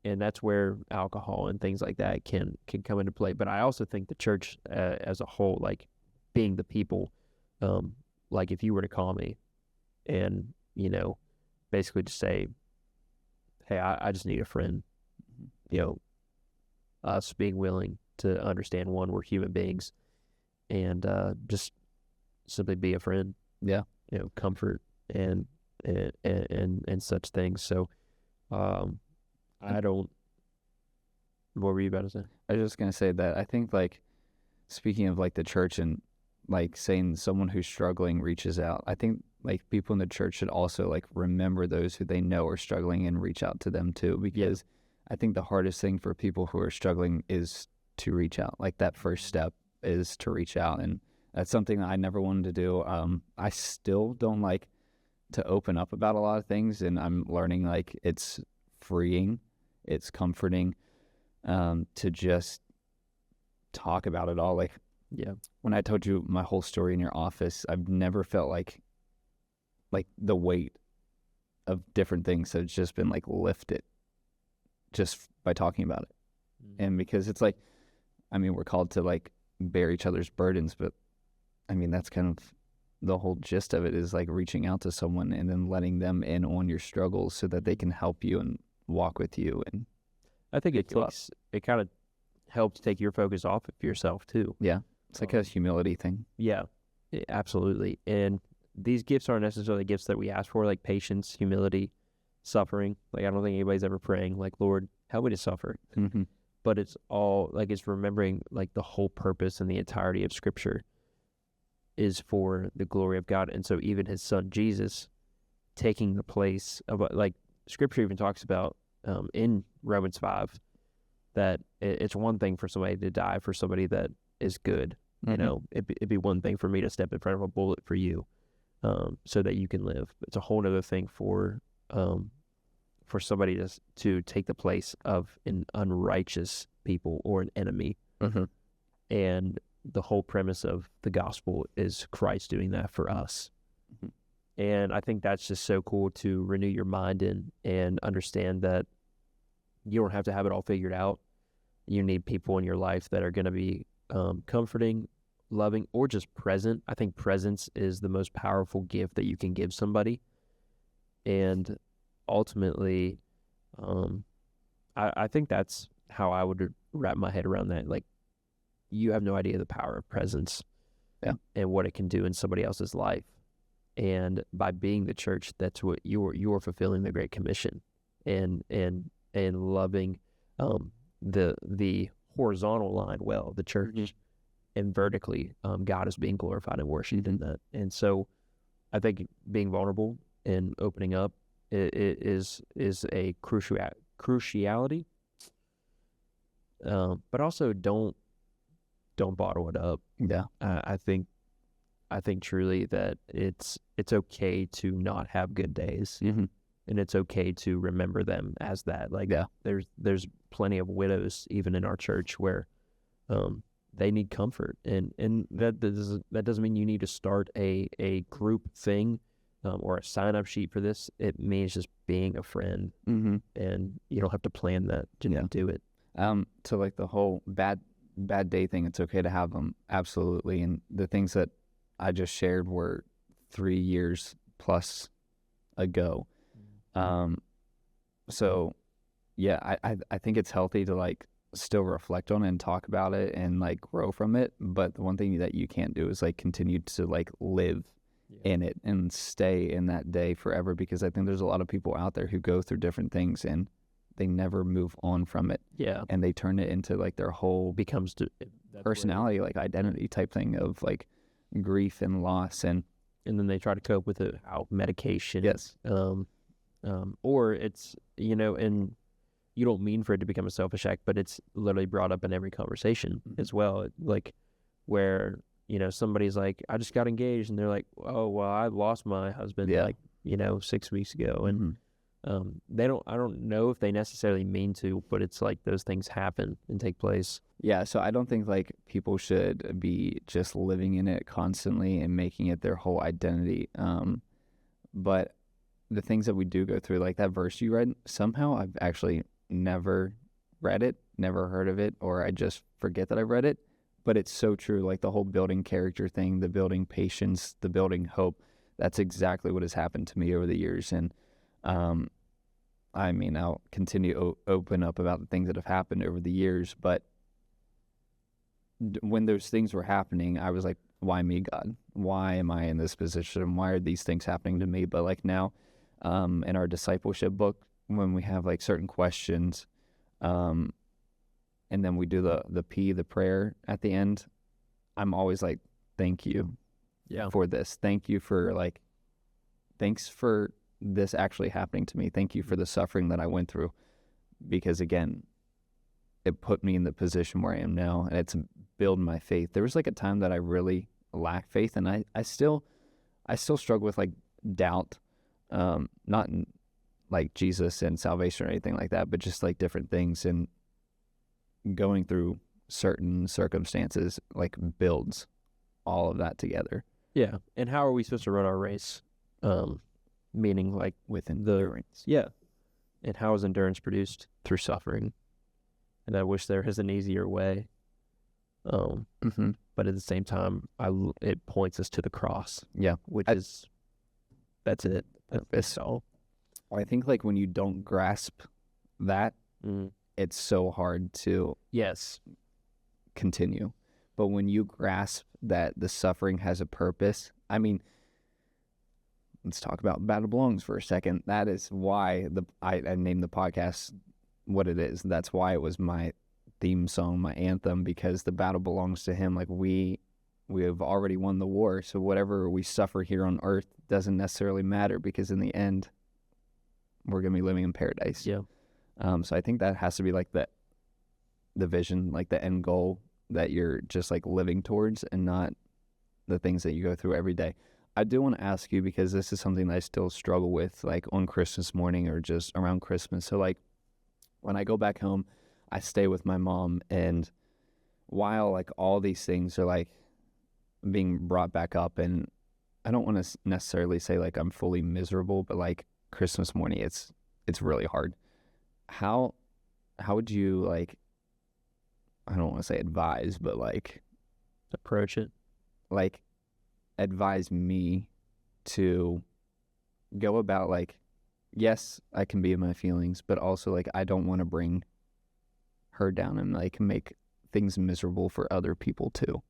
that's where alcohol and things like that can come into play. But I also think the church as a whole, like, being the people, like, if you were to call me and, you know, basically just say, hey, I just need a friend, you know, us being willing to understand, one, we're human beings, and just simply be a friend. Yeah. You know, comfort and such things. So I don't. What were you about to say? I was just gonna say that I think like speaking of like the church and like saying someone who's struggling reaches out. I think like people in the church should also like remember those who they know are struggling and reach out to them too, because I think the hardest thing for people who are struggling is to reach out. Like that first step is to reach out, and that's something that I never wanted to do. I still don't like to open up about a lot of things, and I'm learning like it's freeing, it's comforting, to just talk about it all. Like when I told you my whole story in your office, I've never felt like the weight of different things has just been like lifted just by talking about it. And because it's like, I mean, we're called to like bear each other's burdens, but I mean, that's kind of the whole gist of it, is like reaching out to someone and then letting them in on your struggles so that they can help you and walk with you. And I think it kind of helps take your focus off of yourself too. Yeah. It's like a humility thing. Yeah, absolutely. And these gifts aren't necessarily gifts that we ask for, like patience, humility, suffering. Like, I don't think anybody's ever praying, like, Lord, help me to suffer. Mm-hmm. But it's all, like, it's remembering, like, the whole purpose and the entirety of Scripture is for the glory of God. And so even his son, Jesus, taking the place of, like, Scripture even talks about in Romans 5 that it's one thing for somebody to die for somebody that is good. You know, it'd be one thing for me to step in front of a bullet for you, so that you can live. It's a whole other thing for somebody to take the place of an unrighteous people or an enemy. And the whole premise of the gospel is Christ doing that for us. And I think that's just so cool to renew your mind in and understand that you don't have to have it all figured out. You need people in your life that are going to be comforting, loving, or just present. I think presence is the most powerful gift that you can give somebody. And ultimately, I think that's how I would wrap my head around that. Like, you have no idea the power of presence and what it can do in somebody else's life. And by being the church, that's what you're fulfilling the Great Commission and loving the horizontal line well, the church, and vertically, God is being glorified and worshipped in that. And so I think being vulnerable and opening up is a cruciality, but also don't bottle it up. I think truly that it's okay to not have good days, and it's okay to remember them as that. Like, there's plenty of widows even in our church where they need comfort, and that doesn't mean you need to start a group thing or a sign-up sheet for this. It means just being a friend, and you don't have to plan that to do it. So like the whole bad day thing, it's okay to have them, absolutely. And the things that I just shared were 3 years plus ago. So yeah, I think it's healthy to like still reflect on it and talk about it and like grow from it. But the one thing that you can't do is like continue to like live in it and stay in that day forever, because I think there's a lot of people out there who go through different things and they never move on from it. And they turn it into like their whole becomes personality, like identity type thing of like grief and loss, and then they try to cope with it out medication. Or it's, and you don't mean for it to become a selfish act, but it's literally brought up in every conversation as well. Like where, somebody's like, I just got engaged, and they're like, oh, well, I lost my husband 6 weeks ago. And I don't know if they necessarily mean to, but it's like those things happen and take place. So I don't think like people should be just living in it constantly and making it their whole identity. But the things that we do go through, like that verse you read, somehow I've actually never read it, never heard of it, or I just forget that I read it. But it's so true, like the whole building character thing, the building patience, the building hope. That's exactly what has happened to me over the years. And I mean, I'll continue to open up about the things that have happened over the years, but when those things were happening, I was like, why me, God? Why am I in this position? Why are these things happening to me? But like now, in our discipleship book, when we have like certain questions, and then we do the prayer at the end, I'm always like, thank you for this. Thank you for like, thanks for this actually happening to me. Thank you for the suffering that I went through, because again, it put me in the position where I am now, and it's built my faith. There was like a time that I really lacked faith, and I still struggle with like doubt, not in like Jesus and salvation or anything like that, but just like different things, and going through certain circumstances like builds all of that together. Yeah. And how are we supposed to run our race? Meaning like with endurance. And how is endurance produced? Through suffering. And I wish there was an easier way. But at the same time, it points us to the cross. Yeah. That's it. That's all. I think like when you don't grasp that, it's so hard to continue. But when you grasp that the suffering has a purpose, I mean, let's talk about Battle Belongs for a second. That is why I named the podcast what it is. That's why it was my theme song, my anthem, because the battle belongs to him. Like we have already won the war, so whatever we suffer here on earth doesn't necessarily matter, because in the end, we're going to be living in paradise. Yeah. So I think that has to be like the vision, like the end goal that you're just like living towards, and not the things that you go through every day. I do want to ask you, because this is something that I still struggle with, like on Christmas morning or just around Christmas. So like when I go back home, I stay with my mom, and while like all these things are like being brought back up, and I don't want to necessarily say like I'm fully miserable, but like Christmas morning, it's really hard. How would you like, I don't want to say advise, but like approach it? Like advise me to go about like, yes, I can be in my feelings, but also like I don't want to bring her down and like make things miserable for other people too.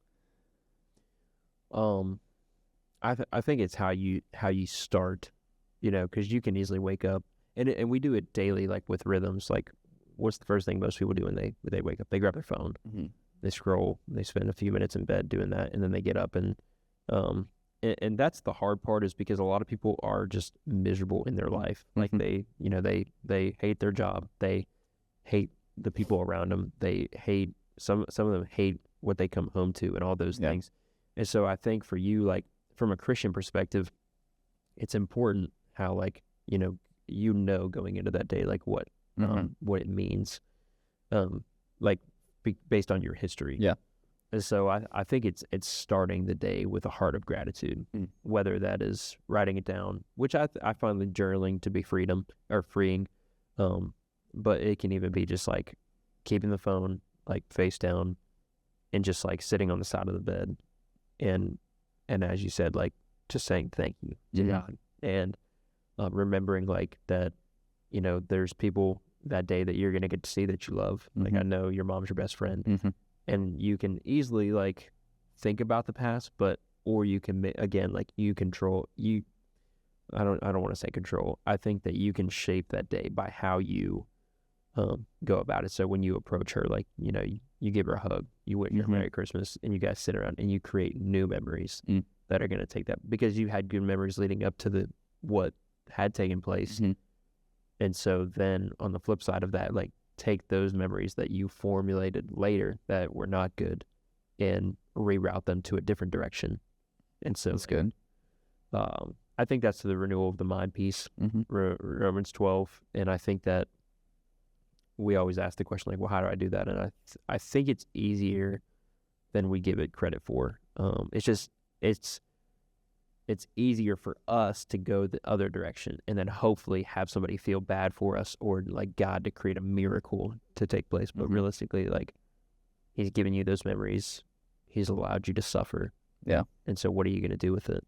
I think it's how you start, because you can easily wake up, and we do it daily, like with rhythms. Like, what's the first thing most people do when they wake up? They grab their phone, they scroll, they spend a few minutes in bed doing that, and then they get up, and that's the hard part, is because a lot of people are just miserable in their life. Like they hate their job, they hate the people around them, they hate some of them hate what they come home to, and all those things. And so I think for you, like from a Christian perspective, it's important how like going into that day, like what it means, like based on your history. Yeah. And so I think it's starting the day with a heart of gratitude, whether that is writing it down, which I find the journaling to be freeing, but it can even be just like keeping the phone like face down and just like sitting on the side of the bed, and as you said, like just saying thank you to God, and remembering like that, there's people that day that you're gonna get to see that you love. Like I know your mom's your best friend. And you can easily like think about the past, or you can again like you control you. I don't want to say control. I think that you can shape that day by how you go about it. So when you approach her, like you give her a hug, you wish her Merry Christmas, and you guys sit around and you create new memories that are going to take that, because you had good memories leading up to what had taken place. And so then on the flip side of that, like take those memories that you formulated later that were not good and reroute them to a different direction. And so that's good. I think that's the renewal of the mind piece, Romans 12. And I think that we always ask the question, like, well, how do I do that? And I think it's easier than we give it credit for. It's easier for us to go the other direction and then hopefully have somebody feel bad for us, or like God to create a miracle to take place. But realistically, like he's given you those memories. He's allowed you to suffer. Yeah. And so what are you going to do with it?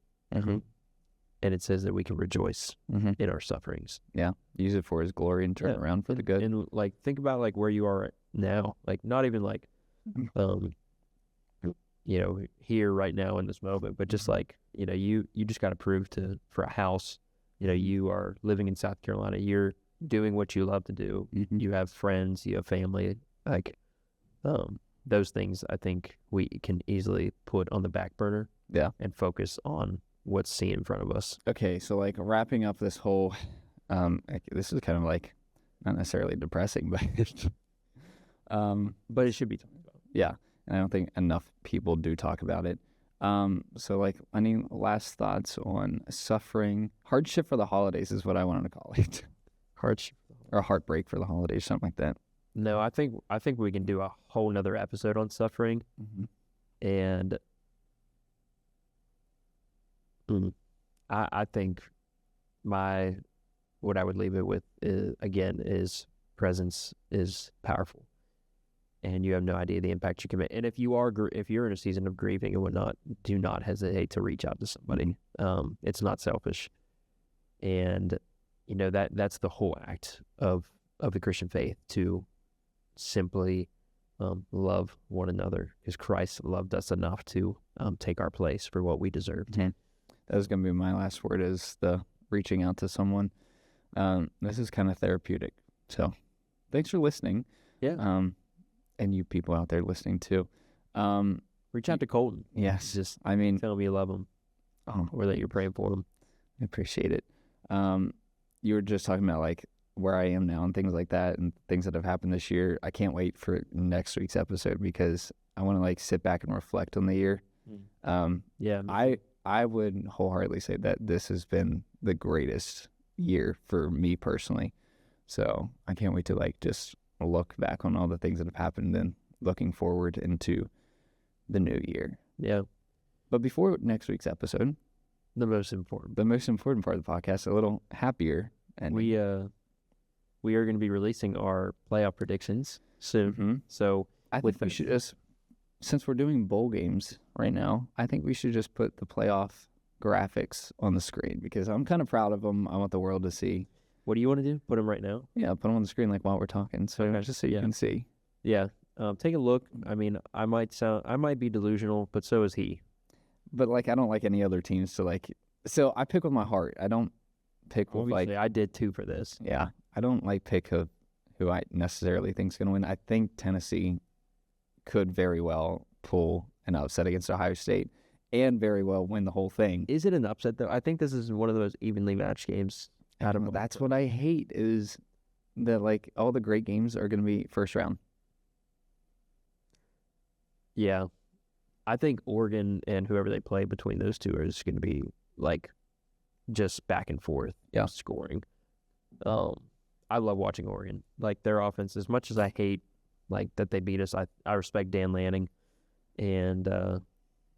And it says that we can rejoice in our sufferings. Yeah. Use it for his glory and turn it around for the good. And like, think about like where you are now, like not even like, here right now in this moment, but just like, you just got approved for a house. You are living in South Carolina. You're doing what you love to do. Mm-hmm. You have friends, you have family, like those things I think we can easily put on the back burner. Yeah. And focus on what's seen in front of us. Okay, so like wrapping up this whole, this is kind of like not necessarily depressing, but but it should be talked about. Yeah, and I don't think enough people do talk about it. So like any last thoughts on suffering, hardship for the holidays is what I wanted to call it, Hardship or heartbreak for the holidays, something like that. No, I think we can do a whole nother episode on suffering, and I think what I would leave it with is presence is powerful, and you have no idea the impact you can make. And if you're in a season of grieving and whatnot, do not hesitate to reach out to somebody. It's not selfish, and that's the whole act of the Christian faith, to simply love one another, because Christ loved us enough to take our place for what we deserved. That was going to be my last word, is the reaching out to someone. This is kind of therapeutic. So thanks for listening. Yeah. And you people out there listening too. Reach out to Coleton. Yes. Just I mean, tell him you love him, or that you're praying for him. I appreciate it. You were just talking about like where I am now and things like that, and things that have happened this year. I can't wait for next week's episode, because I want to like sit back and reflect on the year. Yeah. I would wholeheartedly say that this has been the greatest year for me personally. So I can't wait to like just look back on all the things that have happened and looking forward into the new year. Yeah. But before next week's episode, the most important part of the podcast, a little happier. And we are going to be releasing our playoff predictions soon. So I think we should just, since we're doing bowl games right now, I think we should just put the playoff graphics on the screen, because I'm kind of proud of them. I want the world to see. What do you want to do? Put them right now? Yeah, put them on the screen like while we're talking, so just so you can see. Yeah. Take a look. I mean, I might be delusional, but so is he. But like, I don't like any other teams to like. So I pick with my heart. I don't pick with Obviously, I did too for this. Yeah, I don't like pick who I necessarily think is going to win. I think Tennessee could very well pull an upset against Ohio State and very well win the whole thing. Is it an upset though? I think this is one of those evenly matched games. That's what I hate, is that like all the great games are going to be first round. Yeah. I think Oregon and whoever they play between those two is going to be like just back and forth scoring. I love watching Oregon. Like their offense, as much as I hate like that they beat us, I respect Dan Lanning and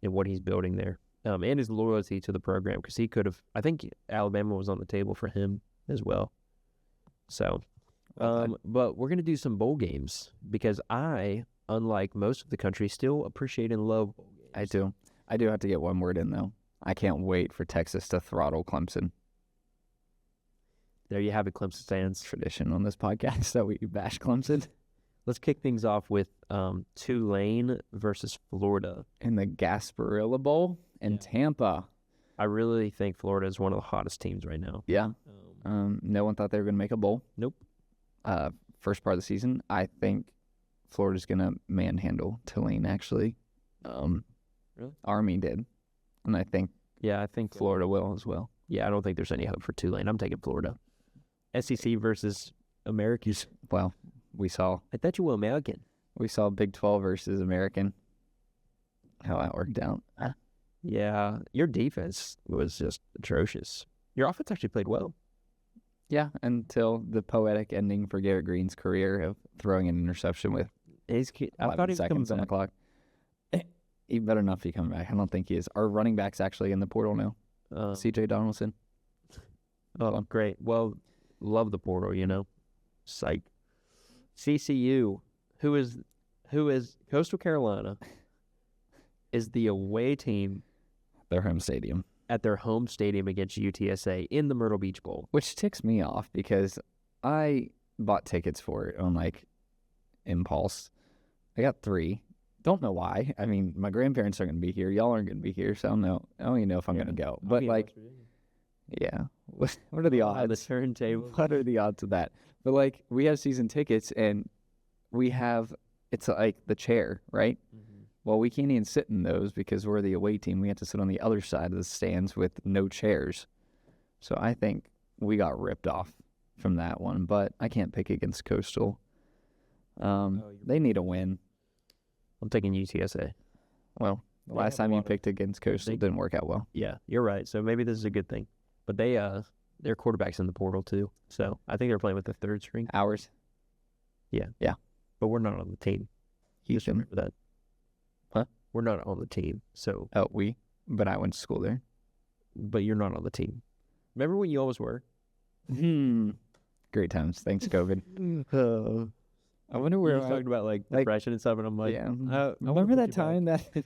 what he's building there. And his loyalty to the program, because he could have, I think Alabama was on the table for him as well. So, but we're going to do some bowl games, because I, unlike most of the country, still appreciate and love bowl games. I do have to get one word in, though. I can't wait for Texas to throttle Clemson. There you have it, Clemson fans. Tradition on this podcast that we bash Clemson. Let's kick things off with Tulane versus Florida in the Gasparilla Bowl in Tampa. I really think Florida is one of the hottest teams right now. Yeah. No one thought they were going to make a bowl. Nope. First part of the season, I think Florida's going to manhandle Tulane, actually. Really? Army did. And I think Florida will as well. Yeah, I don't think there's any hope for Tulane. I'm taking Florida. SEC versus Americans. Well, I thought you were American. We saw Big 12 versus American. How that worked out. Yeah, your defense was just atrocious. Your offense actually played well. Yeah, until the poetic ending for Garrett Green's career of throwing an interception with I thought he was coming on the clock. He better not be coming back. I don't think he is. Our running back's actually in the portal now. C.J. Donaldson. Oh, great. Well, love the portal, Psych. CCU, who is Coastal Carolina, is the away team. Their home stadium. At their home stadium against UTSA in the Myrtle Beach Bowl. Which ticks me off, because I bought tickets for it on like impulse. I got 3. Don't know why. I mean, my grandparents are going to be here. Y'all aren't going to be here, so I don't even know if I'm going to go. But like, yeah, What are the odds? The turntable. What are the odds of that? But like, we have season tickets, and we have it's like the chair, right? Mm-hmm. Well, we can't even sit in those because we're the away team. We have to sit on the other side of the stands with no chairs. So I think we got ripped off from that one. But I can't pick against Coastal. They need a win. I'm taking UTSA. Well, the They last have a time you lot of- picked against Coastal didn't work out well. Yeah, you're right. So maybe this is a good thing. But their quarterback's in the portal too. So I think they're playing with the third string. Ours, But we're not on the team. Just Houston. remember that. Huh? We're not on the team. So, Oh, but I went to school there. but you're not on the team. Remember when you always were? Great times. Thanks, COVID. I wonder We where were talking about like depression and stuff, and I'm like, yeah. I wanna Remember put that you back. time that,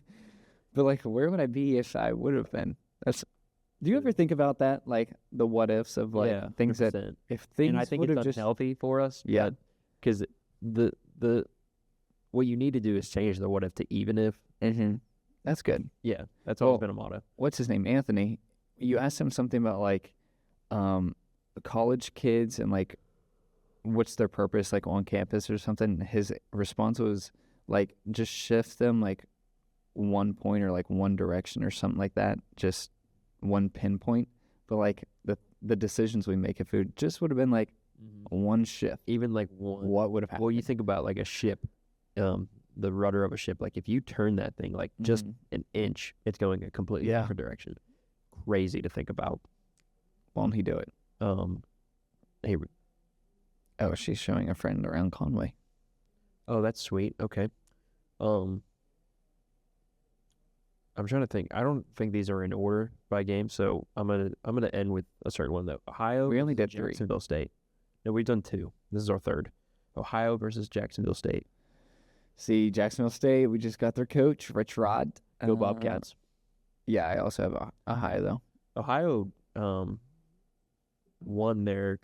but like, where would I be if I would have been? Do you ever think about that? Like the what ifs of like Yeah, things that 100%. if things And I think would it's have just unhealthy for us. Yeah. Because the what you need to do is change the what if to even if. That's good. Yeah, that's always Well, been a motto. What's his name? Anthony. You asked him something about like, college kids and like, what's their purpose like on campus or something. His response was like, just shift them like one point or like one direction or something like that. Just one pinpoint. But like the decisions we make if it just would have been like one shift, Even like one. what would have happened? Well, you think about like a ship, the rudder of a ship. Like if you turn that thing like just an inch, it's going a completely Yeah. different direction. Crazy to think about. Won't he do it? Hey, Oh, she's showing a friend around Conway. oh, that's sweet. Okay. I'm trying to think. I don't think these are in order by game, so I'm gonna end with a certain one though. Ohio. We only versus did 3. Jacksonville State. No, we've done 2. This is our 3rd. Ohio versus Jacksonville State. See, Jacksonville State, we just got their coach, Rich Rod. Go Bobcats. Yeah, I also have a high though. Ohio won their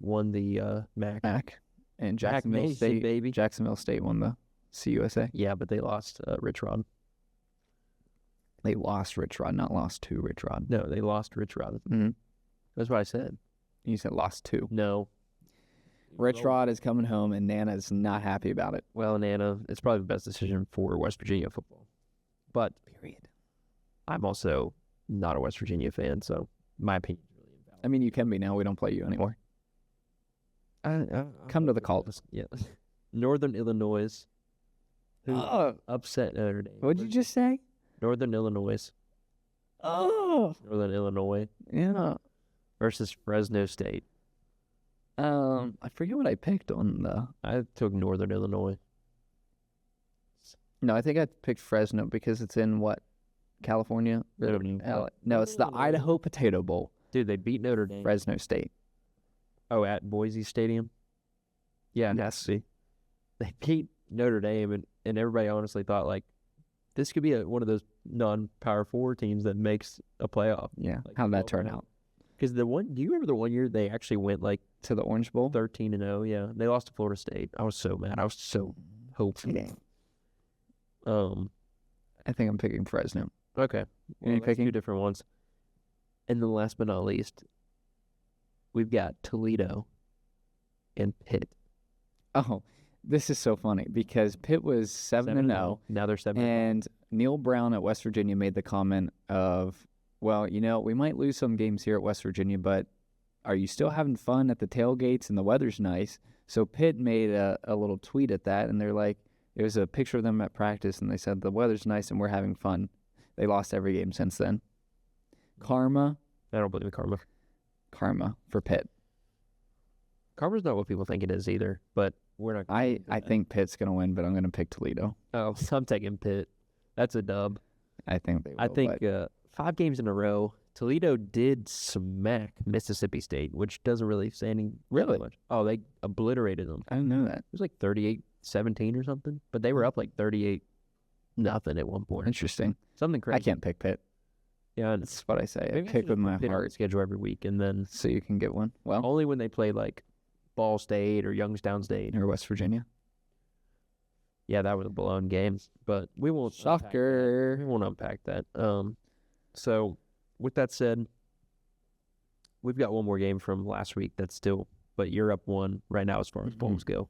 won the MAC. MAC and MAC Jacksonville Nation, State. baby. Jacksonville State won the CUSA. Yeah, but they lost Rich Rod. They lost Rich Rod, not lost to Rich Rod. No, they lost Rich Rod. Mm-hmm. That's what I said. You said lost 2. No. Rich Rod is coming home, and Nana's not happy about it. Well, Nana, it's probably the best decision for West Virginia football. But Period. I'm also not a West Virginia fan, so my opinion is really invalid. I mean, you can be now. We don't play you anymore. Come to the cult. Yeah. Northern Illinois. Who upset Notre Dame. What'd you just say? Northern Illinois. Northern Illinois Yeah. versus Fresno State. I forget what I picked on the. I took Northern Illinois. No, I think I picked Fresno because it's in what? California? No, it's the Idaho Potato Bowl. Dude, they beat Notre Dame. Fresno State. Oh, at Boise Stadium? Yeah. Yes. See, they beat Notre Dame, and everybody honestly thought, like, this could be one of those non-Power 4 teams that makes a playoff. Yeah. Like, How'd that turn out? Because do you remember the one year they actually went, like, To the Orange Bowl? 13-0? Yeah. They lost to Florida State. I was so mad. I was so hopeful. Yeah. I I think I'm picking Fresno. Okay. Well, you that's picking? 2 different ones. And then last but not least, we've got Toledo and Pitt. Oh, this is so funny because Pitt was 7-0. Now they're 7-0. And Neil Brown at West Virginia made the comment of, well, we might lose some games here at West Virginia, but are you still having fun at the tailgates and the weather's nice? So Pitt made a little tweet at that, and they're like, it was a picture of them at practice, and they said, the weather's nice and we're having fun. They lost every game since then. Karma I don't believe in karma. for Pitt. Karma's not what people think it is either, but we're not. I think Pitt's going to win, but I'm going to pick Toledo. Oh, I'm taking Pitt. That's a dub. I think they will. I think but 5 games in a row. Toledo did smack Mississippi State, which doesn't really say anything Really? much. Oh, they obliterated them. I didn't know that. It was like 38-17 or something, but they were up like 38-0 at one point. Interesting. Something crazy. I can't pick Pitt. Yeah, and That's what I say. I maybe pick should with my put Pitt on the heart schedule every week, and then so you can get one. Well, only when they play like Ball State or Youngstown State. or West Virginia. Yeah, that was a blown game, but we won't. unpack that. Shocker. We won't unpack that. So, with that said, we've got one more game from last week that's still, but you're up one right now as far as bowls go.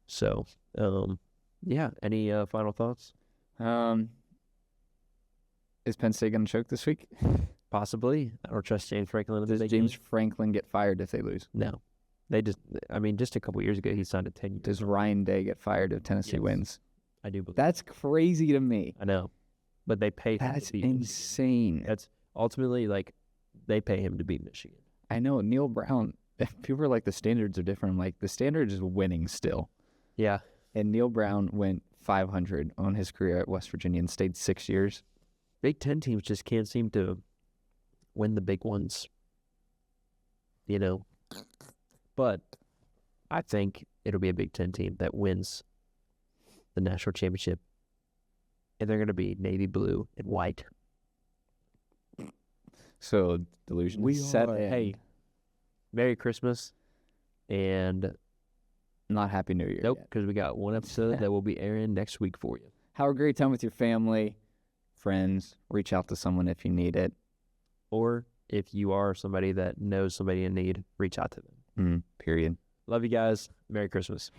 So, yeah. Any final thoughts? Is Penn State going to choke this week? Possibly. I don't trust James Franklin. Does James Franklin get fired if they lose? No. Just a couple years ago, he signed a 10-year. Does Ryan Day get fired if Tennessee wins? I do believe. That's crazy to me. I know. But they pay him That's to beat insane. Michigan. That's ultimately, they pay him to beat Michigan. I know. Neil Brown, people are like, the standards are different. I'm like, the standard is winning still. Yeah. And Neil Brown went 500 on his career at West Virginia and stayed 6 years. Big Ten teams just can't seem to win the big ones, But I think it'll be a Big Ten team that wins the national championship, and they're going to be navy blue and white. So delusion set in. Hey, Merry Christmas, and not Happy New Year. Nope, because we got one episode that will be airing next week for you. Have a great time with your family, friends. Reach out to someone if you need it. Or if you are somebody that knows somebody in need, reach out to them. Period. Love you guys. Merry Christmas.